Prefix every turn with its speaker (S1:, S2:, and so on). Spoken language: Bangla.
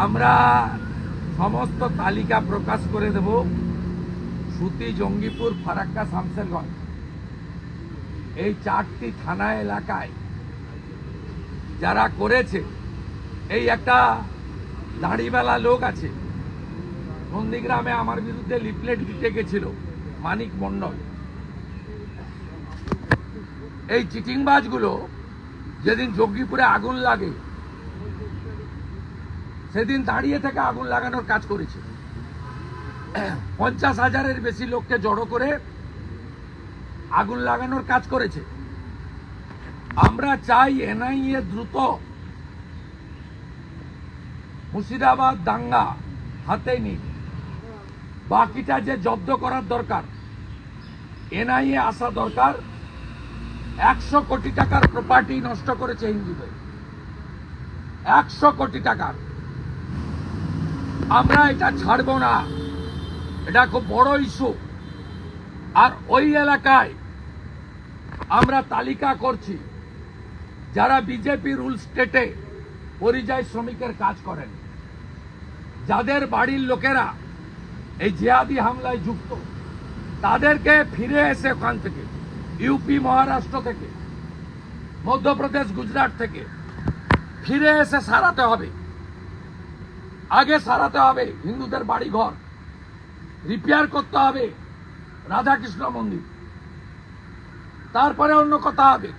S1: আমরা সমস্ত তালিকা প্রকাশ করে দেব। সুতি, জঙ্গিপুর, ফারাক্কা, শামসেরগঞ্জ এই 4টি থানা এলাকায় যারা করেছে, এই একটা দাড়িওয়ালা লোক আছে নন্দীগ্রামে আমার বিরুদ্ধে লিফলেট দিতে গেছিল, মানিক মন্ডল। এই চিটিংবাজগুলো যেদিন জঙ্গিপুরে আগুন লাগে সেদিন দাঁড়িয়ে থেকে আগুন লাগানোর কাজ করেছে। 50,000-এর বেশি লোককে জড়ো করে আগুন লাগানোর কাজ করেছে। আমরা চাই এনআইএ দ্রুত মুর্শিদাবাদ দাঙ্গা হাতে নিক। বাকিটা যে জব্দ করার দরকার, এনআইএ আসা দরকার। 100 কোটি টাকার প্রপার্টি নষ্ট করেছে হিন্দুদের, 100 কোটি টাকার। আমরা এটা ছাড়ব না, এটা খুব বড় ইস্যু। আর ওই এলাকায় আমরা তালিকা করছি যারা বিজেপি রুল স্টেটে পরিযায়ী শ্রমিকের কাজ করেন, যাদের বাড়ির লোকেরা এই জিহাদি হামলায় যুক্ত, তাদেরকে ফিরে এসে ওখান থেকে ইউপি, মহারাষ্ট্র থেকে, মধ্যপ্রদেশ, গুজরাট থেকে ফিরে এসে সারাতে হবে। আগে সারাতে হবে হিন্দুদের বাড়িঘর, রিপেয়ার করতে হবে রাধাকৃষ্ণ মন্দির, তারপরে অন্য কথা হবে।